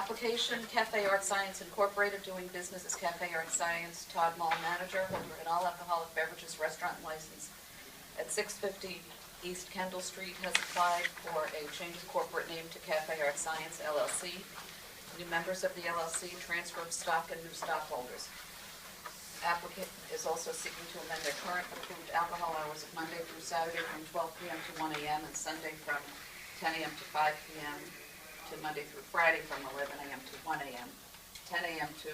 Application, Cafe ArtScience Incorporated, doing business as Cafe ArtScience, Todd Mall manager, holder an all-alcoholic beverages restaurant license at 650 East Kendall Street, has applied for a change of corporate name to Cafe ArtScience LLC. New members of the LLC, transfer of stock, and new stockholders. Applicant is also seeking to amend their current approved alcohol hours of Monday through Saturday from 12 p.m. to 1 a.m. and Sunday from 10 a.m. to 5 p.m. to Monday through Friday from 11 a.m. to 1 a.m., 10 a.m. to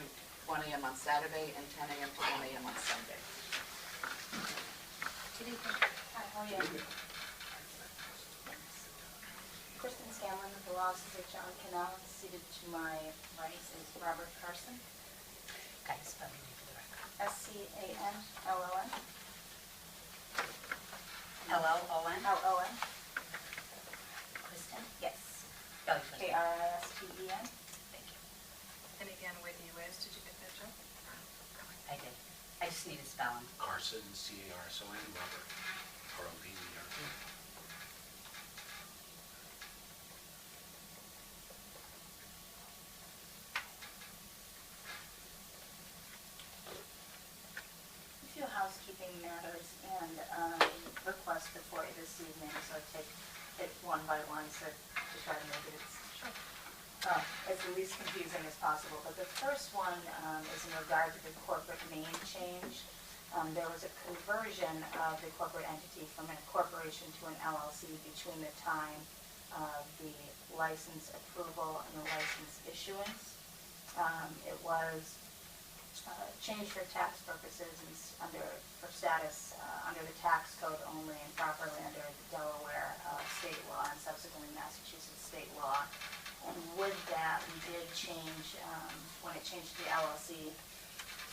1 a.m. on Saturday, and 10 a.m. to 1 a.m. on Sunday. Good evening. Hi, how are you? Kristen Scanlon with the law office of John Connell. Seated to my right is Robert Carson. Can you spell your name for the record? S-C-A-N-L-O-N. L-L-O-N? L-O-N. Kristen? Yes. Spell your first name. K-R-I-S-T-E-N. Thank you. And again, where do you is? Did you get that, Joe? I did. I just need to spell him. Carson, C-A-R-S-O-N, Robert, R-O-B-E-R. A few housekeeping matters and requests before you this evening, so I'll take it one by one to try to make it as least confusing as possible. But the first one is in regard to the corporate name change. There was a conversion of the corporate entity from a corporation to an LLC between the time of the license approval and the license issuance. It was changed for tax purposes and for status under the tax code only and properly under the Delaware state law and subsequently Massachusetts state law. And with that, we did change, when it changed to the LLC,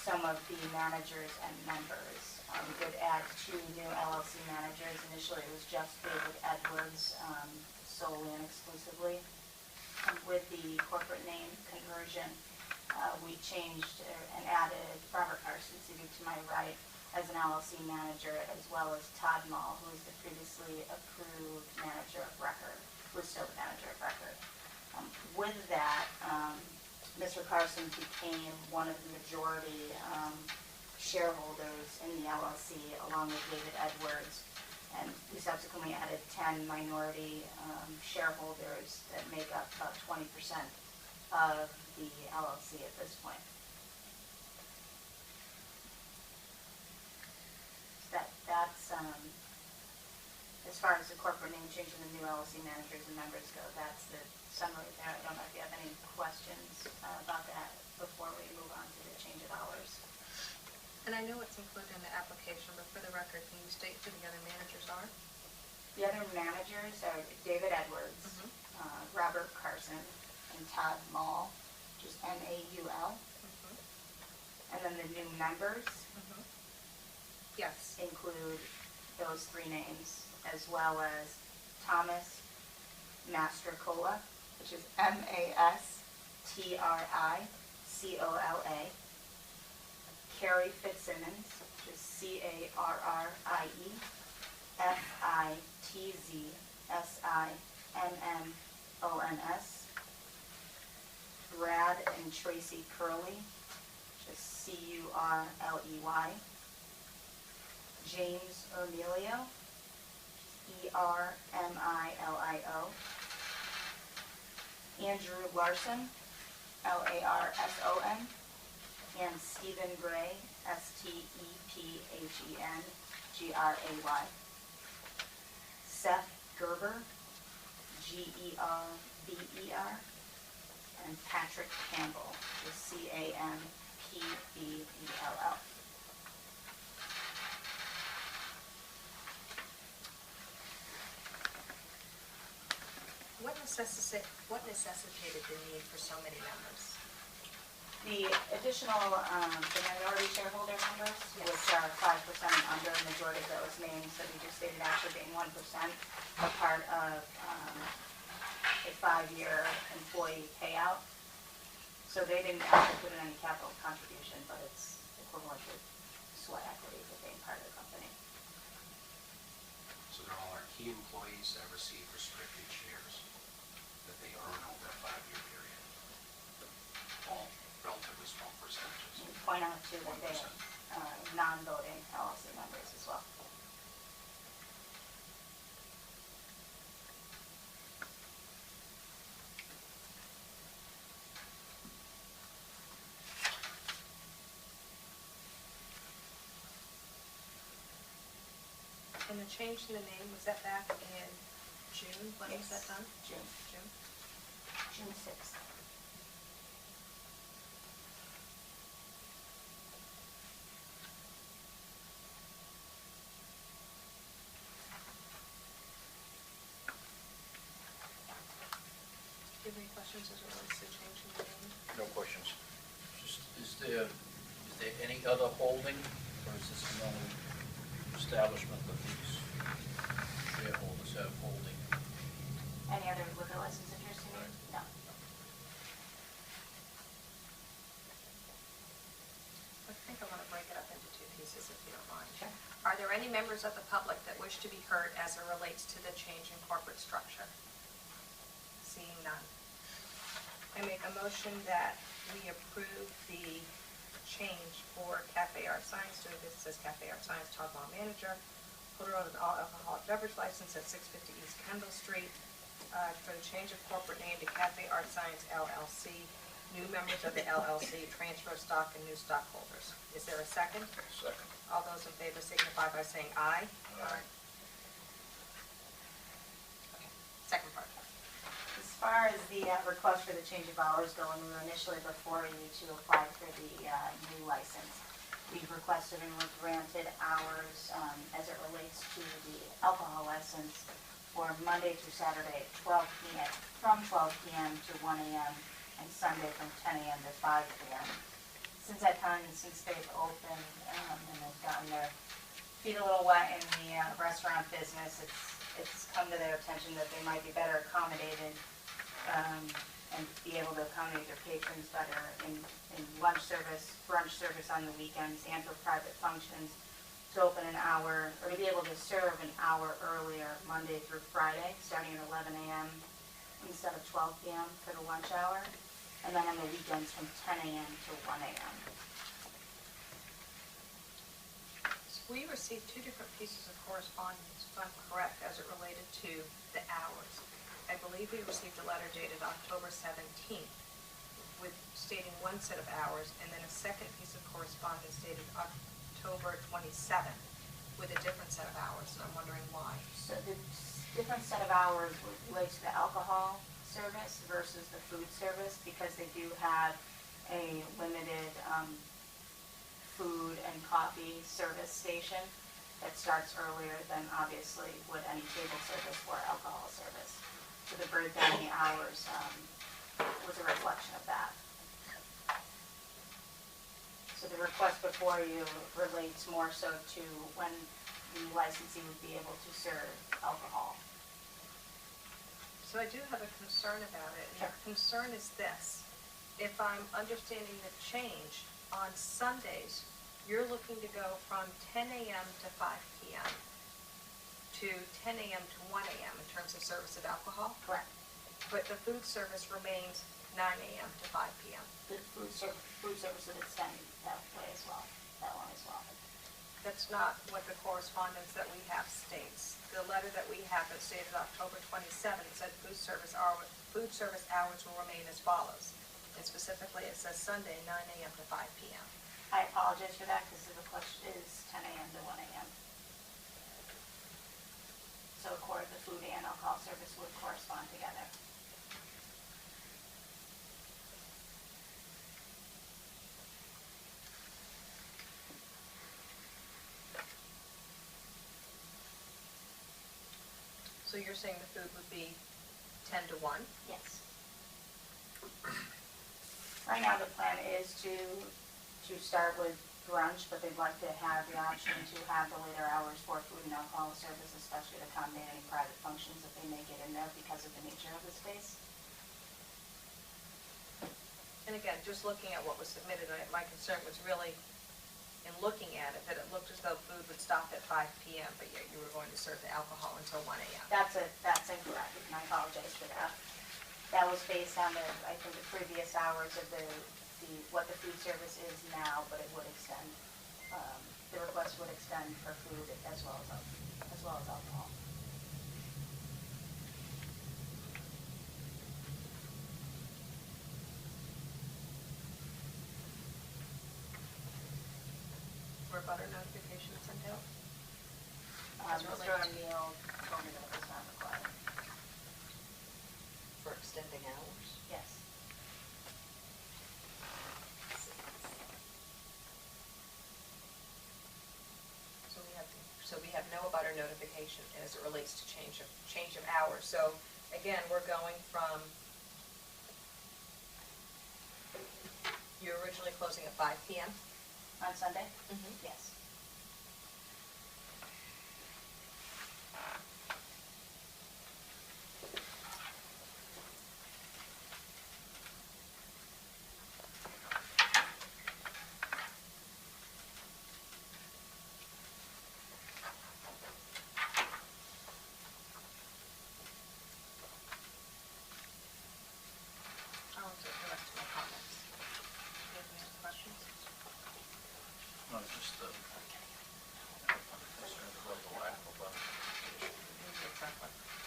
some of the managers and members. We did add 2 new LLC managers. Initially, it was just David Edwards, solely and exclusively. And with the corporate name conversion, we changed and added Robert Carson, seated to my right, as an LLC manager, as well as Todd Mall, who is the previously approved manager of record, who is still the manager of record. With that, Mr. Carson became one of the majority shareholders in the LLC, along with David Edwards, and we subsequently added 10 minority shareholders that make up about 20% of the LLC at this point. That's as far as the corporate name change and the new LLC managers and members go, that's the summary there. I don't know if you have any questions about that before we move on to the change of hours. And I know it's included in the application, but for the record, can you state who the other managers are? The other managers are David Edwards, Robert Carson, and Todd Mall, which is M-A-U-L. And then the new members Yes. include those 3 names, as well as Thomas Mastrocola, which is M-A-S-T-R-I-C-O-L-A, Carrie Fitzsimmons, which is C-A-R-R-I-E-F-I-T-Z-S-I-M-M-O-N-S, Brad and Tracy Curley, which is C-U-R-L-E-Y, James Ermilio, E-R-M-I-L-I-O, Andrew Larson, L-A-R-S-O-N, and Stephen Gray, S-T-E-P-H-E-N-G-R-A-Y. Seth Gerber, G-E-R-B-E-R, and Patrick Campbell, which is C-A-M-P-B-E-L-L. What necessitated the need for so many members? The additional, the minority shareholder members, which are 5% and under, the majority of those names that we just stated actually being 1%, are part of a 5-year employee payout. So they didn't actually put in any capital contribution, but it's equivalent to sweat equity for being part of the company. So they're all our key employees that receive restricted shares that they earn over a 5-year period. small, relatively small percentages. And point out too that they 1%. are non-voting LLC members as well. And the change in the name, was that back in June? When was that Yes. done? June. June 6th. Do you have any questions as it relates to changing the name? No questions. Just, is there any other holding, or is this the only establishment that these shareholders have holding? Any other liquor license interest in it? No. I think I want to break it up into two pieces, if you don't mind. Sure. Are there any members of the public that wish to be heard as it relates to the change in corporate structure? Seeing none. I make a motion that we approve the change for Cafe ArtScience, doing business as Cafe ArtScience, Todd Law Manager, holder of an all-alcoholic beverage license at 650 East Kendall Street, for the change of corporate name to Cafe ArtScience LLC, new members of the LLC, transfer of stock and new stockholders. Is there a second? Second. All those in favor signify by saying aye. Aye. Okay, second part. As far as the request for the change of hours go, when we were initially before you to apply for the new license, we've requested and were granted hours as it relates to the alcohol license for Monday through Saturday, 12 p.m. from 12 p.m. to 1 a.m. and Sunday from 10 a.m. to 5 p.m. Since that time, since they've opened and they've gotten their feet a little wet in the restaurant business, it's come to their attention that they might be better accommodated and be able to accommodate their patrons better in lunch service, brunch service on the weekends, and for private functions, to open an hour, or to be able to serve an hour earlier Monday through Friday, starting at 11 a.m. instead of 12 p.m. for the lunch hour, and then on the weekends from 10 a.m. to 1 a.m. So we received two different pieces of correspondence, if I'm correct, as it related to the hours. I believe we received a letter dated October 17th with stating one set of hours, and then a second piece of correspondence dated October 27th with a different set of hours, and I'm wondering why. So the different set of hours relates to the alcohol service versus the food service, because they do have a limited food and coffee service station that starts earlier than obviously would any table service or alcohol service. So the breakdown in the hours was a reflection of that. So the request before you relates more so to when the licensee would be able to serve alcohol. So I do have a concern about it, and Sure. the concern is this. If I'm understanding the change, on Sundays, you're looking to go from 10 a.m. to 5 p.m. to 10 a.m. to 1 a.m. in terms of service of alcohol, Correct. but the food service remains 9 a.m. to 5 p.m. The food service would extend that way as well, that one as well. That's not what the correspondence that we have states. The letter that we have that stated October 27th said food service hours will remain as follows. And specifically, it says Sunday, 9 a.m. to 5 p.m. I apologize for that because the request is 10 a.m. to 1 a.m. So the food and alcohol service would correspond together. So you're saying the food would be 10 to 1? Yes. Right now, the plan is to start with brunch, but they'd like to have the option to have the later hours for food and alcohol service, especially to accommodate any private functions that they may get in there because of the nature of the space. And again, just looking at what was submitted, my concern was really, in looking at it, that it looked as though food would stop at 5 p.m., but yet you were going to serve the alcohol until 1 a.m. That's incorrect, and I apologize for that. That was based on I think, the previous hours of what the food service is now, but it would extend, the request would extend for food as well as alcohol. Were butter notifications sent out? Mr. O'Neill told me that it was not required. For extending hours? Yes. So we have no butter notification as it relates to change of hours. So again, we're going from, you're originally closing at 5 p.m.? On Sunday? Mm-hmm. Yes. I'll take the rest of my comments. Do you have any questions? No, just concerned about the lack of notification.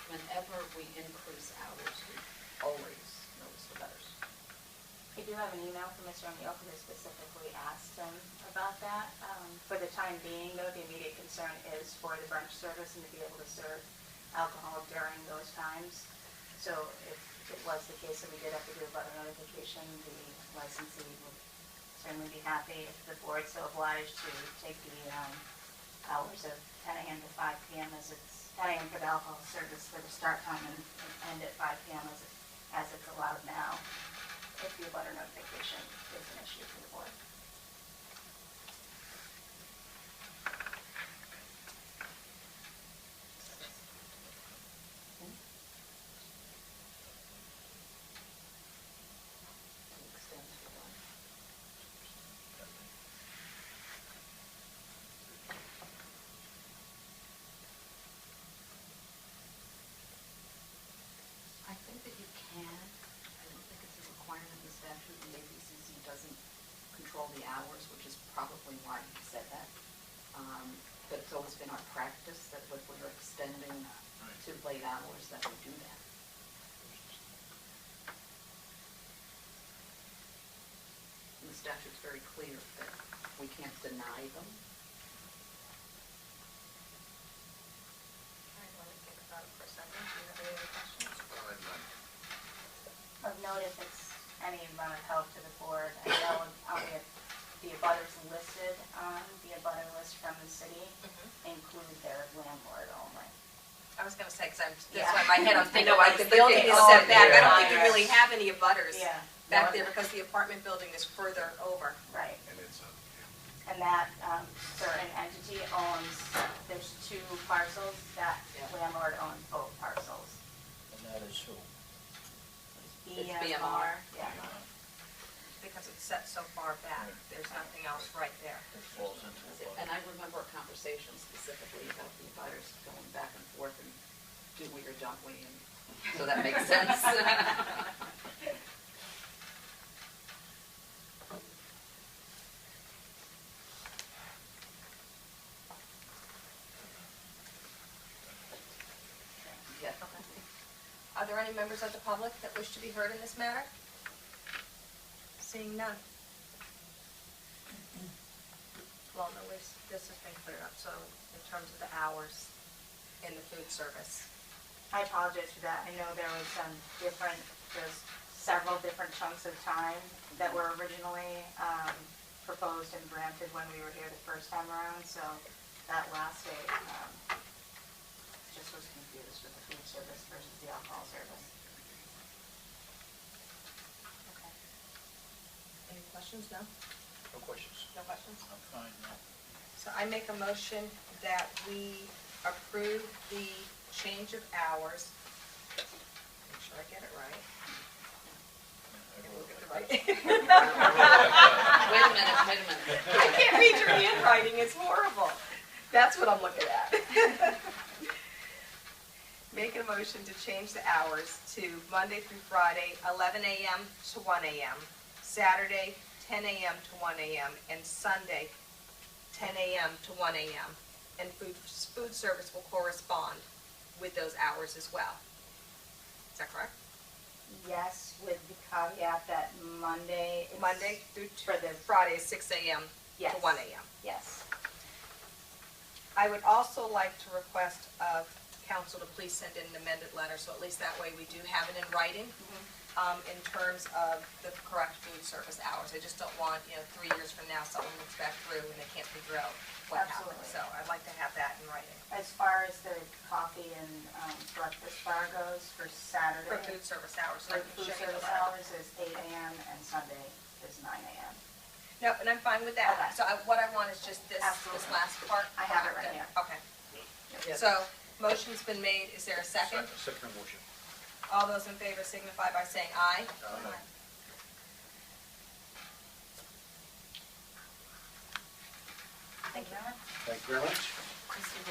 Whenever we increase hours, we always notice the butters. I do have an email from Mr. O'Neill because I specifically asked him about that. For the time being, though, the immediate concern is for the brunch service and to be able to serve alcohol during those times. So if it was the case that we did have to do a butter notification, the licensee would certainly be happy if the board's so obliged to take the hours of 10 a.m. to 5 p.m. as it's 10 a.m. for the alcohol service for the start time and end at 5 p.m. as it's allowed now, if the butter notification is an issue for the board. Extend to one. I think that you can. I don't think it's a requirement in the statute, and the ABCC doesn't control the hours, which is probably why he said that. But it's always been our practice that if we're extending to late hours, that we do that. And the statute's very clear that we can't deny them. All right, let me think about it for a second. Do you have any other questions? Of note, if it's any amount of help to the board, I know on the abutters listed on the abutter list from the city include their landlord only. I was going to say, because that's Yeah. why my head, I was thinking, I know, like, I the was building thinking, is oh, set back. I don't yeah. think you really have any abutters Yeah. back there because the apartment building is further over. Right. And it's And that certain entity owns, there's 2 parcels, that Yeah. landlord owns both parcels. And that is who? It's BMR. Yeah. Because it's set so far back, there's nothing else right there. It falls into the bucket. And I remember a conversation specifically about the abutters going back and forth and do we or don't we, and so that makes sense. Yeah. Are there any members of the public that wish to be heard in this matter? Seeing none. Well, no, this has been cleared up, so in terms of the hours in the food service. I apologize for that. I know there was there's several different chunks of time that were originally proposed and granted when we were here the first time around, so that last day just was confused with the food service versus the alcohol service. Okay. Any questions? No? No questions? No questions? I'm fine, no. So I make a motion that we approve the change of hours. Make sure I get it right. Look at the right. Wait a minute. I can't read your handwriting, it's horrible. That's what I'm looking at. Making a motion to change the hours to Monday through Friday, 11 a.m. to 1 a.m., Saturday, 10 a.m. to 1 a.m., and Sunday, 10 a.m. to 1 a.m. And food service will correspond with those hours as well. Is that correct? Yes, with the caveat that Monday. is- Monday through For the, Friday is 6 a.m. yes. to 1 a.m. Yes. I would also like to request of council to please send in an amended letter, so at least that way we do have it in writing, in terms of the correct food service hours. I just don't want, 3 years from now, someone looks back through and they can't figure out what happened. Absolutely. So I'd like to have that in writing. As far as the coffee and breakfast bar goes for Saturday. For food service hours. For I can food show you the service letter. hours is 8 a.m. and Sunday is 9 a.m. No, and I'm fine with that. Okay. So what I want is just this Absolutely. last part. I have it right here. Okay. So, motion's been made. Is there a second? Second motion. All those in favor signify by saying aye. Aye. Thank you very much. Thank you very much. Kristen,